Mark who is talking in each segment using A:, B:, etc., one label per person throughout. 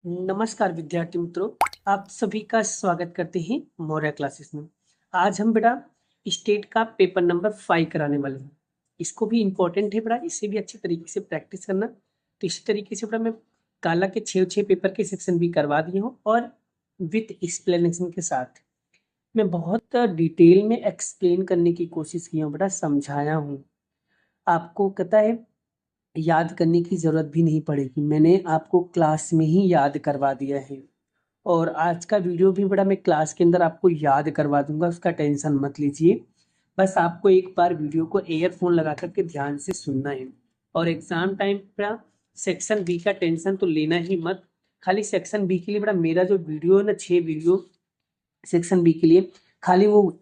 A: नमस्कार विद्यार्थी मित्रों, आप सभी का स्वागत करते हैं मौर्य क्लासेस में। आज हम बेटा स्टेट का पेपर नंबर 5 कराने वाले हैं। इसको भी इम्पोर्टेंट है बेटा, इसे भी अच्छी तरीके से प्रैक्टिस करना। तो इसी तरीके से बेटा मैं काला के 6 पेपर के सेक्शन भी करवा दिए हूँ और विथ एक्सप्लेनेशन के साथ मैं बहुत डिटेल में एक्सप्लेन करने की कोशिश की हूँ बेटा, समझाया हूँ। आपको पता है याद करने की ज़रूरत भी नहीं पड़ेगी, मैंने आपको क्लास में ही याद करवा दिया है। और आज का वीडियो भी बड़ा मैं क्लास के अंदर आपको याद करवा दूंगा, उसका टेंशन मत लीजिए। बस आपको एक बार वीडियो को ईयरफोन लगा करके ध्यान से सुनना है। और एग्जाम टाइम पर सेक्शन बी का टेंशन तो लेना ही मत। खाली सेक्शन बी के लिए बड़ा मेरा जो वीडियो है ना, 6 वीडियो सेक्शन बी के लिए, खाली वो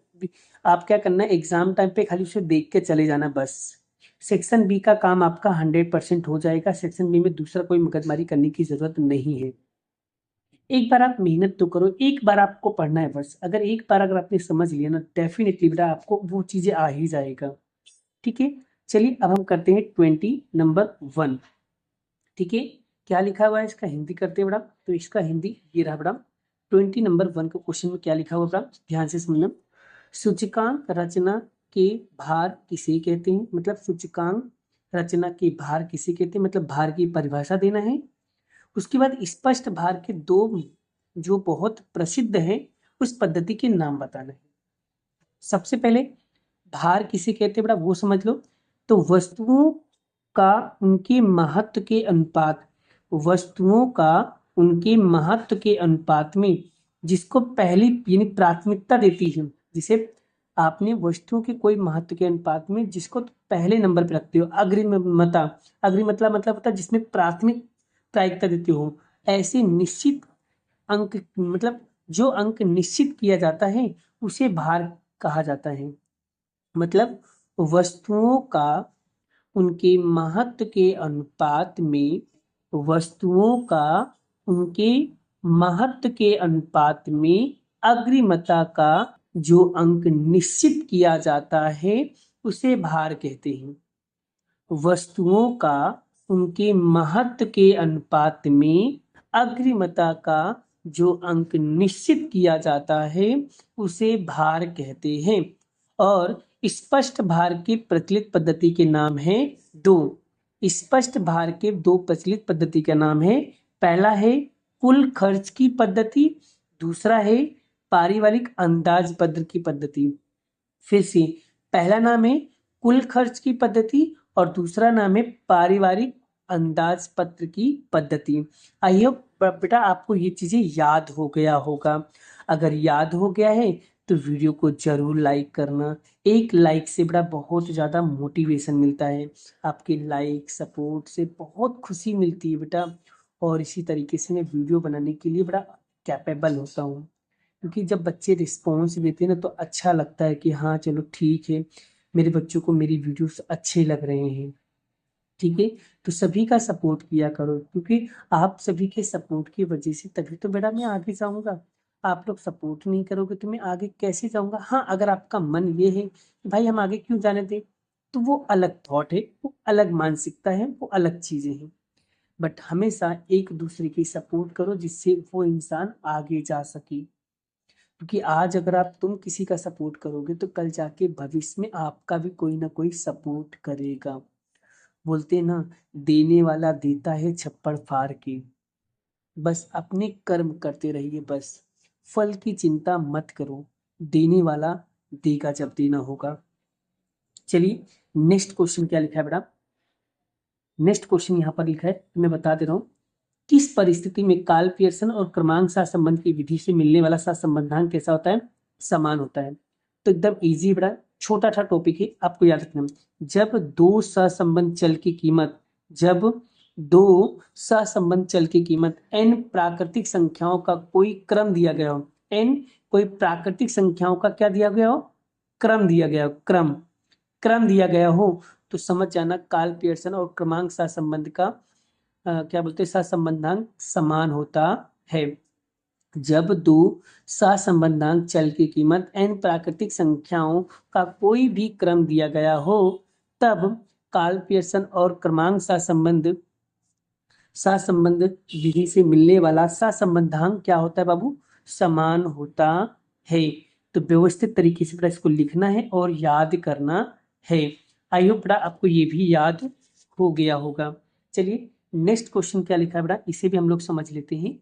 A: आप क्या करना है, एग्जाम टाइम पे खाली उसे देख के चले जाना बस। सेक्शन बी का काम आपका 100% हो जाएगा। सेक्शन बी में दूसरा कोई मगजमारी करने की जरूरत नहीं है। एक बार आप मेहनत तो करो, एक बार आपको पढ़ना है बस। अगर एक बार अगर आपने समझ लिया ना, डेफिनेटली बेटा आपको वो चीजें आ ही जाएगा। ठीक है, चलिए अब हम करते हैं 20 नंबर 1। ठीक है, क्या लिखा हुआ है इसका हिंदी करते हैं बेटा। तो इसका हिंदी ये रहा बेटा। 20 नंबर 1 के क्वेश्चन में क्या लिखा हुआ बेटा, ध्यान से सुनना। सूचकांक रचना के भार किसे कहते हैं, मतलब सूचकांक रचना के भार किसे कहते हैं, मतलब भार की परिभाषा देना है। उसके बाद स्पष्ट भार के दो जो बहुत प्रसिद्ध है उस पद्धति के नाम बताना है। सबसे पहले भार किसे कहते हैं बेटा वो समझ लो। तो वस्तुओं का उनके महत्व के अनुपात, वस्तुओं का उनके महत्व के अनुपात में जिसको पहली यानी प्राथमिकता देती है, जिसे आपने वस्तुओं के कोई महत्व के अनुपात में जिसको पहले नंबर पर रखते हो, अग्रिमता। अग्रिमता मतलब होता है जिसमें प्राथमिक प्रायिकता देते हो। ऐसे निश्चित अंक, मतलब जो अंक निश्चित किया जाता है उसे भार कहा जाता है। मतलब वस्तुओं का उनके महत्व के अनुपात में, वस्तुओं का उनके महत्व के अनुपात में अग्रिमता का जो अंक निश्चित किया जाता है उसे भार कहते हैं। वस्तुओं का उनके महत्व के अनुपात में अग्रिमता का जो अंक निश्चित किया जाता है उसे भार कहते हैं। और स्पष्ट भार की प्रचलित पद्धति के नाम है दो। स्पष्ट भार के दो प्रचलित पद्धति का नाम है, पहला है कुल खर्च की पद्धति, दूसरा है पारिवारिक अंदाज पत्र की पद्धति। फिर से, पहला नाम है कुल खर्च की पद्धति और दूसरा नाम है पारिवारिक अंदाज पत्र की पद्धति। आई होप बेटा आपको ये चीजें याद हो गया होगा। अगर याद हो गया है तो वीडियो को जरूर लाइक करना। एक लाइक से बड़ा बहुत ज़्यादा मोटिवेशन मिलता है। आपके लाइक सपोर्ट से बहुत खुशी मिलती है बेटा। और इसी तरीके से मैं वीडियो बनाने के लिए बड़ा कैपेबल होता हूँ, क्योंकि जब बच्चे रिस्पॉन्स देते हैं ना तो अच्छा लगता है कि हाँ चलो ठीक है, मेरे बच्चों को मेरी वीडियोस अच्छे लग रहे हैं। ठीक है, तो सभी का सपोर्ट किया करो, क्योंकि आप सभी के सपोर्ट की वजह से तभी तो बेटा मैं आगे जाऊंगा। आप लोग सपोर्ट नहीं करोगे तो मैं आगे कैसे जाऊंगा। हाँ, अगर आपका मन ये है कि भाई हम आगे क्यों जाने दें, तो वो अलग थॉट है, वो अलग मानसिकता है, वो अलग चीजें हैं। बट हमेशा एक दूसरे की सपोर्ट करो जिससे वो इंसान आगे जा सके। क्योंकि आज अगर आप तुम किसी का सपोर्ट करोगे तो कल जाके भविष्य में आपका भी कोई ना कोई सपोर्ट करेगा। बोलते ना, देने वाला देता है छप्पड़ फाड़ के। बस अपने कर्म करते रहिए, बस फल की चिंता मत करो, देने वाला देगा जब देना होगा। चलिए नेक्स्ट क्वेश्चन क्या लिखा है बेटा। नेक्स्ट क्वेश्चन यहाँ पर लिखा है, मैं बता दे रहा हूँ। किस परिस्थिति में कार्ल पियर्सन और क्रमांक सहसंबंध की विधि से मिलने वाला सहसंबंधांक कैसा होता है, समान होता है। तो एकदम इजी बड़ा छोटा सा टॉपिक है, आपको याद रखना। जब दो सहसंबंध चल की कीमत, जब दो सहसंबंध चल की कीमत n प्राकृतिक संख्याओं का कोई क्रम दिया गया हो, n कोई प्राकृतिक संख्याओं का क्या दिया गया हो, क्रम दिया गया हो, क्रम क्रम दिया गया हो, तो समझ जाना कार्ल पियर्सन और क्रमांक सहसंबंध का क्या बोलते हैं, सहसंबंधांक समान होता है। जब दो सहसंबंधांक चल की कीमत n प्राकृतिक संख्याओं का कोई भी क्रम दिया गया हो, तब कार्ल पियर्सन और क्रमांक सहसंबंध सहसंबंध विधि से मिलने वाला सहसंबंधांक क्या होता है बाबू? समान होता है। तो व्यवस्थित तरीके से बेटा इसको लिखना है और याद करना है। आई होप बेटा आपको ये भी याद हो गया होगा। चलिए नेक्स्ट क्वेश्चन क्या लिखा है बेटा, इसे भी हम लोग समझ लेते हैं।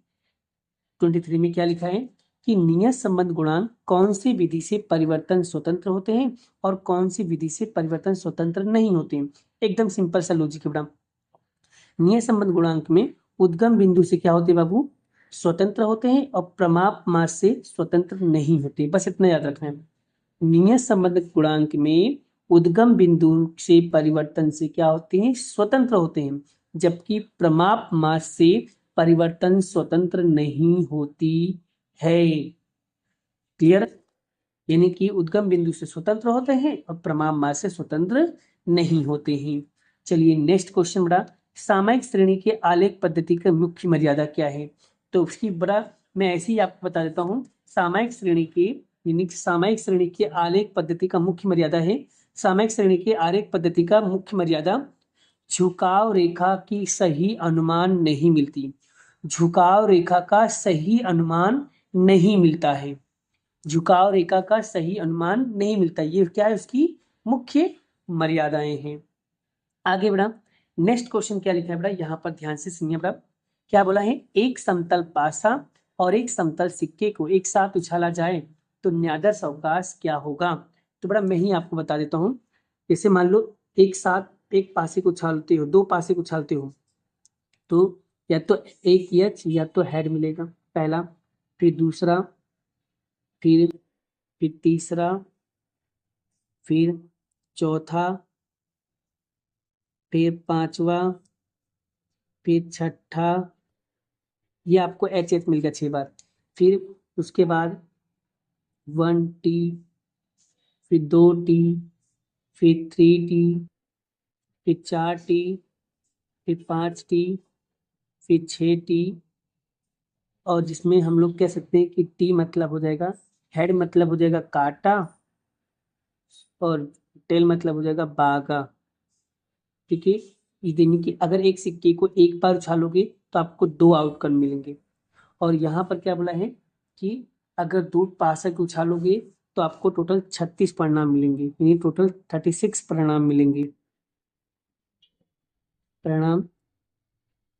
A: 23 में क्या लिखा है कि नियत संबंध गुणांक कौन सी विधि से परिवर्तन स्वतंत्र होते हैं और कौन सी विधि से परिवर्तन स्वतंत्र नहीं होते हैं। एकदम सिंपल सा लॉजिक है बेटा। नियत संबंध गुणांक में उद्गम बिंदु से क्या होते हैं बाबू? स्वतंत्र होते हैं और प्रमाप मास से स्वतंत्र नहीं होते। बस इतना याद रखना है। नियत संबंध गुणांक में उद्गम बिंदु से परिवर्तन से क्या होते हैं? स्वतंत्र होते हैं, जबकि प्रमाप मास से परिवर्तन स्वतंत्र नहीं होती है। क्लियर? यानी कि उद्गम बिंदु से स्वतंत्र होते हैं और प्रमाप मास से स्वतंत्र नहीं होते हैं। चलिए नेक्स्ट क्वेश्चन बड़ा, सामयिक श्रेणी के आलेख पद्धति का मुख्य मर्यादा क्या है? तो उसकी बड़ा मैं ऐसे ही आपको बता देता हूँ। सामयिक श्रेणी के यानी कि सामयिक श्रेणी के आलेख पद्धति का मुख्य मर्यादा है, सामयिक श्रेणी के आलेख पद्धति का मुख्य मर्यादा झुकाव रेखा की सही अनुमान नहीं मिलती। झुकाव रेखा का सही अनुमान नहीं मिलता है। झुकाव रेखा का सही अनुमान नहीं मिलता, ये क्या है? उसकी मुख्य मर्यादाएं हैं। आगे बढ़ा, नेक्स्ट क्वेश्चन क्या लिखा है बेटा, यहाँ पर ध्यान से सुनिए बेटा। क्या बोला है? एक समतल पासा और एक समतल सिक्के को एक साथ उछाला जाए तो न्यादर्श अवकाश क्या होगा? तो बेटा मैं ही आपको बता देता हूँ। जैसे मान लो एक साथ एक पासे को उछालते हो, दो पासे को उछालते हो, तो या तो एक यच या तो हेड मिलेगा पहला, फिर दूसरा, फिर तीसरा, फिर चौथा, फिर पांचवा, फिर छठा। ये आपको एच एच मिल गया 6 बार। फिर उसके बाद 1 टी, फिर 2 टी, फिर 3 टी, फिर 4 टी, फिर 5 टी, फिर 6 टी। और जिसमें हम लोग कह सकते हैं कि टी मतलब हो जाएगा हेड, मतलब हो जाएगा काटा, और टेल मतलब हो जाएगा बागा। ठीक है? यानी कि अगर एक सिक्के को एक बार उछालोगे तो आपको 2 आउटकम मिलेंगे। और यहाँ पर क्या बोला है कि अगर 2 पासा को उछालोगे तो आपको टोटल 36 परिणाम मिलेंगे, यानी टोटल 36 परिणाम मिलेंगे, परिणाम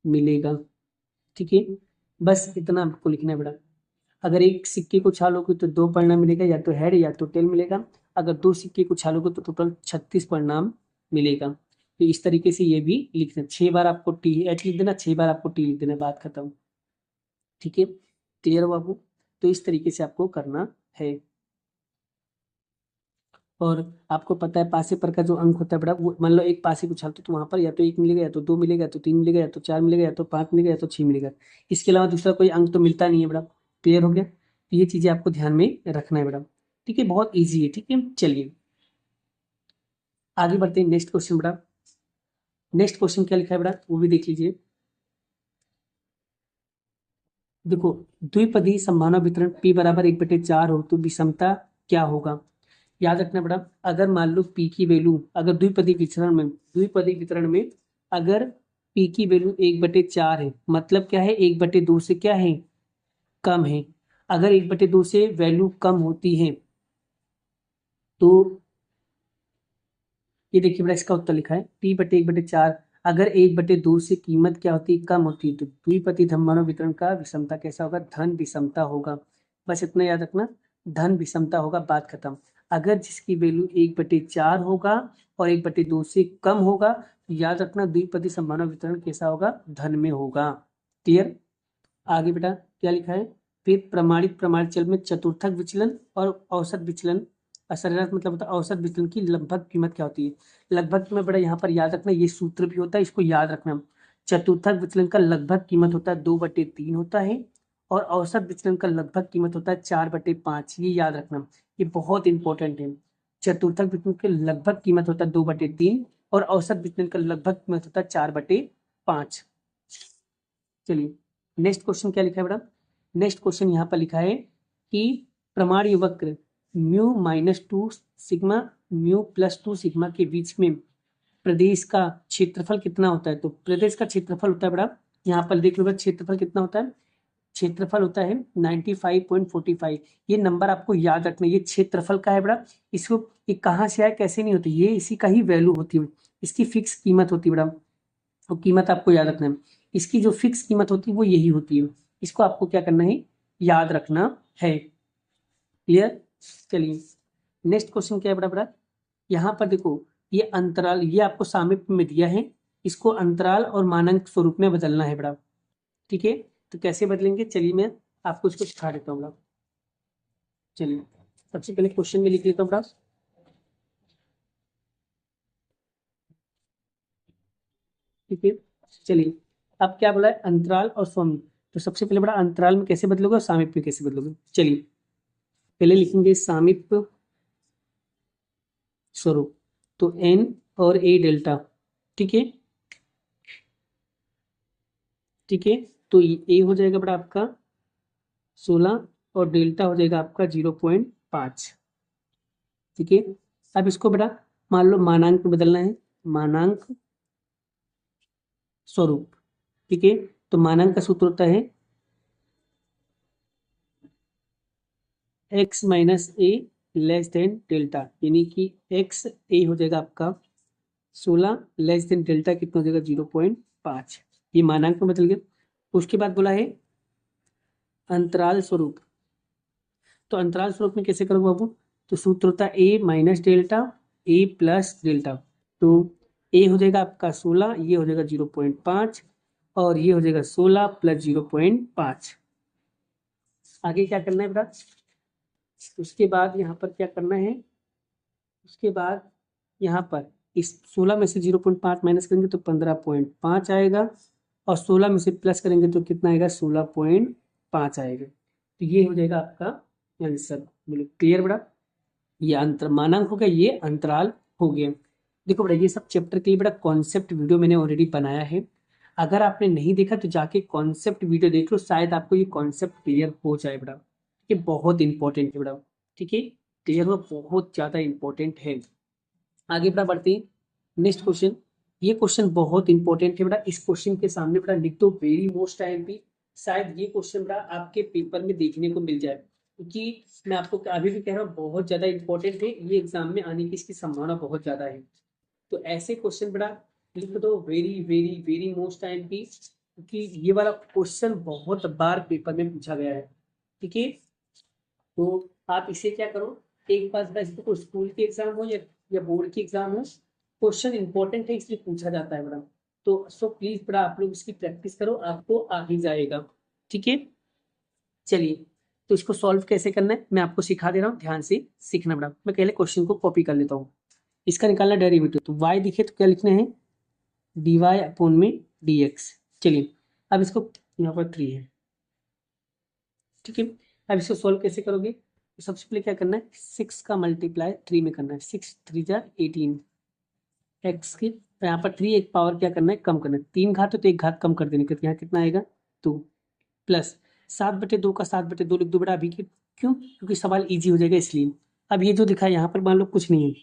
A: मिलेगा। ठीक है? बस इतना आपको लिखना है बेटा। अगर एक सिक्के को उछालोगे तो 2 परिणाम मिलेगा, या तो हेड या तो टेल मिलेगा। अगर 2 सिक्के को उछालोगे तो टोटल 36 परिणाम मिलेगा। तो इस तरीके से ये भी लिखना, 6 बार आपको टी एच लिख देना, 6 बार आपको टी लिख देना, बात खत्म। ठीक है? क्लियर बाबू? तो इस तरीके से आपको करना है। और आपको पता है पासे पर का जो अंक होता है बेटा, वो मान लो एक पासे को उछालते तो वहां पर या तो 1 मिलेगा, या तो 2 मिलेगा, या तो 3 मिलेगा, या तो 4 मिलेगा, या तो 5 मिलेगा, या तो 6 मिलेगा। इसके अलावा दूसरा कोई अंक तो मिलता नहीं है बेटा। क्लियर हो गया? तो ये चीजें आपको ध्यान में रखना है बेटा। ठीक है? बहुत ईजी है। ठीक है? चलिए आगे बढ़ते हैं। नेक्स्ट क्वेश्चन बेटा, नेक्स्ट क्वेश्चन क्या लिखा है बेटा, वो भी देख लीजिए। देखो, द्विपदी संभावना वितरण P बराबर 1/4 हो तो विषमता क्या होगा? याद रखना बेटा, अगर मान लो P की वैल्यू, अगर द्विपदी वितरण में अगर P की वैल्यू 1/4 है, मतलब क्या है? 1/2 से क्या है? कम है। अगर 1/2 से वैल्यू कम होती है तो ये देखिए बेटा, इसका उत्तर लिखा है P/1/4। अगर 1/2 से कीमत क्या होती है? कम होती है, तो द्विपदी धनमानव वितरण का विषमता कैसा होगा? धन विषमता होगा। बस इतना याद रखना, धन विषमता होगा, बात खत्म। अगर जिसकी वैल्यू 1/4 होगा और 1/2 से कम होगा, तो याद रखना द्विपदी संभावना वितरण कैसा होगा? धन में होगा। क्लियर? आगे बेटा क्या लिखा है? फिर प्रमाणित प्रमाणित चल में चतुर्थक विचलन और औसत विचलन, सरेरांश मतलब होता है औसत विचलन की लगभग कीमत क्या होती है? लगभग कीमत बेटा यहाँ पर याद रखना, ये सूत्र भी होता है, इसको याद रखना। चतुर्थक विचलन का लगभग कीमत होता है 2/3 होता है, और औसत विचलन का लगभग कीमत होता है 4/5। ये याद रखना, ये बहुत इंपॉर्टेंट है। चतुर्थक विचलन के लगभग कीमत होता है 2/3 और औसत विचलन का लगभग कीमत होता है 4/5। चलिए नेक्स्ट क्वेश्चन क्या लिखा है बेटा? नेक्स्ट क्वेश्चन यहाँ पर लिखा है कि प्रमाणीय वक्र μ-2 सिग्मा μ+2 सिग्मा के बीच में प्रदेश का क्षेत्रफल कितना होता है? तो प्रदेश का क्षेत्रफल होता है बेटा यहाँ पर देख लो बेटा क्षेत्रफल कितना होता है, क्षेत्रफल होता है 95.45। ये नंबर आपको याद रखना है, ये क्षेत्रफल का है बेटा। इसको ये कहाँ से आया कैसे नहीं होती, ये इसी का ही वैल्यू होती है, इसकी फिक्स कीमत होती है बेटा। तो कीमत आपको याद रखना है, इसकी जो फिक्स कीमत होती है वो यही होती है। इसको आपको क्या करना है, याद रखना है। क्लियर। चलिए नेक्स्ट क्वेश्चन क्या है बेटा बेटा, यहाँ पर देखो ये अंतराल, ये आपको सामीप्य में दिया है, इसको अंतराल और मानांक स्वरूप में बदलना है बेटा। ठीक है, तो कैसे बदलेंगे, चलिए मैं आपको इसको सिखा देता हूँ बेटा। चलिए सबसे पहले क्वेश्चन में लिख लेता हूँ बेटा। ठीक है, चलिए अब क्या बोला है, अंतराल और सामीप्य। तो सबसे पहले बड़ा अंतराल में कैसे बदलोगे और सामीप्य में कैसे बदलोगे। चलिए पहले लिखेंगे सामीप्य स्वरूप, तो n और a डेल्टा। ठीक है, ठीक है, तो ए हो जाएगा बड़ा आपका 16 और डेल्टा हो जाएगा आपका 0.5। ठीक है, अब इसको बड़ा मान लो मानांक में बदलना है, मानांक स्वरूप। ठीक है, तो मानांक का सूत्र होता है x माइनस ए लेस देन डेल्टा, यानी कि x ए हो जाएगा आपका 16 लेस देन डेल्टा कितना हो जाएगा 0.5। ये मानांक में बदल गया। उसके बाद बोला है अंतराल स्वरूप, तो अंतराल स्वरूप में कैसे करोगे बाबू, तो सूत्र होता है ए minus delta A plus delta. तो ए हो जाएगा आपका 16, ये हो जाएगा 0.5 और ये हो जाएगा 16 प्लस 0.5। आगे क्या करना है बेटा, उसके बाद यहाँ पर क्या करना है, उसके बाद यहाँ पर इस 16 में से 0.5 माइनस करेंगे तो 15.5 आएगा और 16 में से प्लस करेंगे तो कितना आएगा 16.5 आएगा। तो ये हो जाएगा आपका आंसर। बोलो क्लियर बेटा, ये अंतर मानांक हो गया, ये अंतराल हो गया। देखो बेटा ये सब चैप्टर के लिए बेटा कॉन्सेप्ट वीडियो मैंने ऑलरेडी बनाया है, अगर आपने नहीं देखा तो जाके कॉन्सेप्ट वीडियो देख लो, शायद आपको ये कॉन्सेप्ट क्लियर हो जाए बेटा। ये बहुत इंपॉर्टेंट है बेटा। ठीक है, क्लियर हुआ, बहुत ज्यादा इंपॉर्टेंट है। आगे बेटा बढ़ते हैं, नेक्स्ट क्वेश्चन। ये क्वेश्चन बहुत इंपॉर्टेंट है बेटा, इस क्वेश्चन के सामने बेटा लिख दो वेरी मोस्ट आईएमपी। शायद ये क्वेश्चन बेटा आपके पेपर में देखने को मिल जाए, क्योंकि मैं आपको अभी भी कह रहा हूँ बहुत ज्यादा इंपॉर्टेंट है, ये एग्जाम में आने की इसकी संभावना बहुत ज्यादा है। तो ऐसे क्वेश्चन बेटा लिख दो very very very most IMP, क्योंकि ये वाला क्वेश्चन बहुत बार पेपर में पूछा गया है। ठीक है, तो आप इसे क्या करो, एक बार बस इसको स्कूल के एग्जाम हो या बोर्ड के एग्जाम हो, क्वेश्चन इंपॉर्टेंट है इसलिए पूछा जाता है बड़ा। तो सो प्लीज बड़ा आप लोग इसकी प्रैक्टिस करो, आपको आ ही जाएगा। ठीक है, चलिए तो इसको सॉल्व कैसे करना है मैं आपको सिखा दे रहा हूँ, ध्यान से सीखना बड़ा। मैं पहले क्वेश्चन को कॉपी कर लेता हूँ, इसका निकालना डेरिवेटिव, तो y दिखे तो क्या लिखना है dy अपॉन में dx। चलिए अब इसको यहाँ पर 3 है। ठीक है, अब इसको सॉल्व कैसे करोगे, तो सबसे पहले क्या करना है 6 का मल्टीप्लाई 3 में करना है, 6 3 जा 18 एक्स की, तो यहाँ पर 3 एक पावर क्या करना है कम करना है, 3 घात तो एक घात कम कर देने के, यहाँ कितना आएगा 2 प्लस 7/2 का 7/2 लिख दो बेटा अभी की, क्यों, क्योंकि सवाल ईजी हो जाएगा इसलिए। अब ये जो दिखा है यहाँ पर मान लो कुछ नहीं है,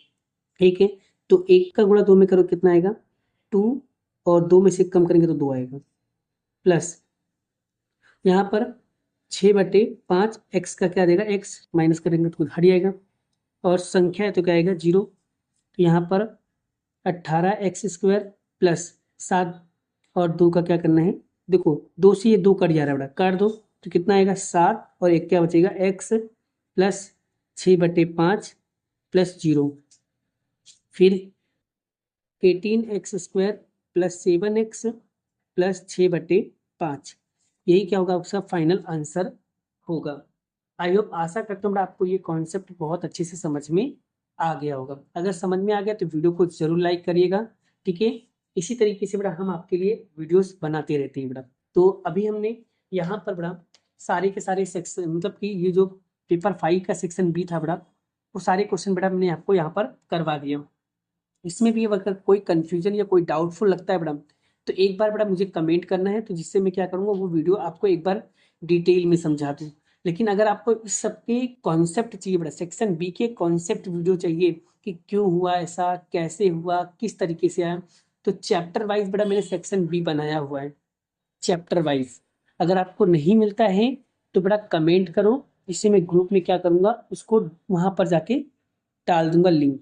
A: ठीक है, तो 1 का गुणा 2 में करो कितना आएगा 2 और 2 में से कम करेंगे तो 2 आएगा, प्लस यहाँ पर 6/5 एक्स का क्या देगा, एक्स माइनस करेंगे तो हट जाएगा और संख्या है तो क्या आएगा 0। तो यहाँ पर 18x² प्लस 7 और 2 का क्या करना है, देखो 2 से ये 2 कट जा रहा है बेटा, काट दो तो कितना आएगा 7 और एक क्या बचेगा x प्लस 6/5 प्लस 0, फिर 18x² प्लस 7x प्लस 6/5, यही क्या होगा आपका फाइनल आंसर होगा। आई होप, आशा करता हूँ आपको ये कॉन्सेप्ट बहुत अच्छे से समझ में आ गया होगा। अगर समझ में आ गया तो वीडियो को जरूर लाइक करिएगा। ठीक है, इसी तरीके से बड़ा हम आपके लिए वीडियोस बनाते रहते हैं बड़ा। तो अभी हमने यहाँ पर बड़ा सारे के सारे सेक्शन, मतलब कि ये जो पेपर 5 का सेक्शन बी था बड़ा, वो सारे क्वेश्चन बड़ा मैंने आपको यहाँ पर करवा दिया। इसमें भी अगर कोई कंफ्यूजन या कोई डाउटफुल लगता है बड़ा, तो एक बार बड़ा मुझे कमेंट करना है, तो जिससे मैं क्या करूँगा वो वीडियो आपको एक बार डिटेल में समझा दूँ। लेकिन अगर आपको इस सबके कॉन्सेप्ट चाहिए बड़ा, सेक्शन बी के कॉन्सेप्ट वीडियो चाहिए कि क्यों हुआ ऐसा, कैसे हुआ, किस तरीके से आया, तो चैप्टर वाइज बड़ा मैंने सेक्शन बी बनाया हुआ है। Chapter wise. अगर आपको नहीं मिलता है तो बेटा कमेंट करो, इससे मैं ग्रुप में क्या करूँगा, उसको वहाँ पर जाके डाल दूंगा लिंक।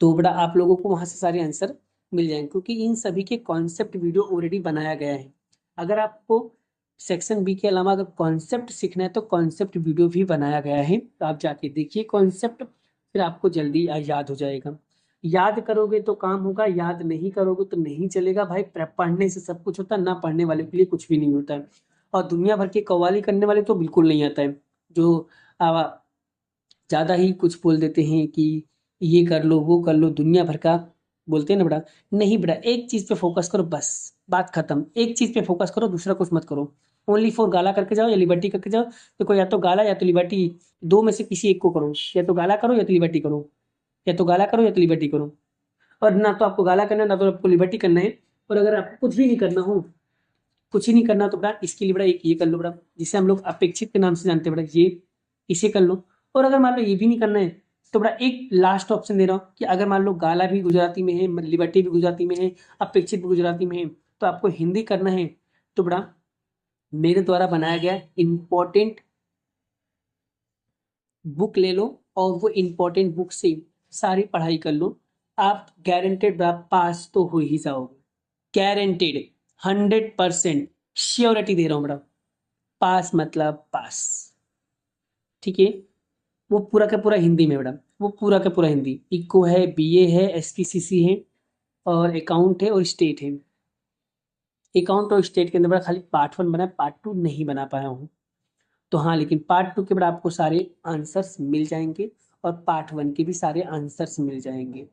A: तो बेटा आप लोगों को वहाँ से सारे आंसर मिल जाएंगे, क्योंकि इन सभी के कॉन्सेप्ट वीडियो ऑलरेडी बनाया गया है। अगर आपको सेक्शन बी के अलावा अगर कॉन्सेप्ट सीखना है तो कॉन्सेप्ट वीडियो भी बनाया गया है, तो आप जाके देखिए कॉन्सेप्ट, फिर आपको जल्दी याद हो जाएगा। याद करोगे तो काम होगा, याद नहीं करोगे तो नहीं चलेगा भाई। पढ़ने से सब कुछ होता है, ना पढ़ने वाले के लिए कुछ भी नहीं होता है। और दुनिया भर की कव्वाली करने वाले तो बिल्कुल नहीं आता है, जो ज़्यादा ही कुछ बोल देते हैं कि ये कर लो वो कर लो, दुनिया भर का बोलते हैं ना बेटा। नहीं बेटा, एक चीज़ पे फोकस करो, बस बात खत्म। एक चीज़ पे फोकस करो, दूसरा कुछ मत करो। ओनली फॉर गाला करके जाओ या लिबर्टी करके जाओ, देखो या तो गाला या तो लिबर्टी, दो में से किसी एक को करो। या तो गाला करो या तो लिबर्टी करो, या तो गाला करो या तो लिबर्टी करो। और ना तो आपको गाला करना है ना तो आपको लिबर्टी करना है। और अगर आपको कुछ भी नहीं करना हो, कुछ ही नहीं करना, तो बेटा इसके लिए बेटा एक ये कर लो बेटा, जिसे हम लोग अपेक्षित के नाम से जानते हैं बेटा, ये इसे कर लो। और अगर मान लो ये भी नहीं करना है तो बेटा एक लास्ट ऑप्शन दे रहा हूँ कि अगर मान लो गाला भी गुजराती में है, लिबर्टी भी गुजराती में है, अपेक्षित भी गुजराती में है, तो आपको हिंदी करना है, तो बेटा मेरे द्वारा बनाया गया इंपॉर्टेंट बुक ले लो और वो इंपॉर्टेंट बुक से सारी पढ़ाई कर लो। आप गारंटेड पास तो हो ही जाओगे, गारंटेड, 100% श्योरिटी दे रहा हूँ बेटा। पास मतलब पास, ठीक है। वो पूरा का पूरा हिंदी में मैडम, वो पूरा का पूरा हिंदी। इको है, बीए है, एसपीसीसी है, और अकाउंट है और स्टेट है। अकाउंट और स्टेट के अंदर बड़ा खाली पार्ट 1 बना है, पार्ट 2 नहीं बना पाया हूँ। तो हाँ, लेकिन पार्ट 2 के बाद आपको सारे आंसर्स मिल जाएंगे और पार्ट 1 के भी सारे आंसर्स मिल जाएंगे,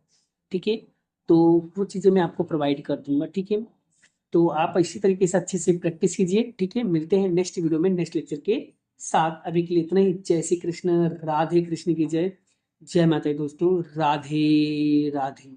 A: ठीक है। तो वो चीज़ें मैं आपको प्रोवाइड कर दूंगा, ठीक है। तो आप इसी तरीके से अच्छे से प्रैक्टिस कीजिए, ठीक है। मिलते हैं नेक्स्ट वीडियो में नेक्स्ट लेक्चर के साथ। अभी के लिए इतना ही। जय श्री कृष्ण, राधे कृष्ण की जय। जय माता दी दोस्तों, राधे राधे।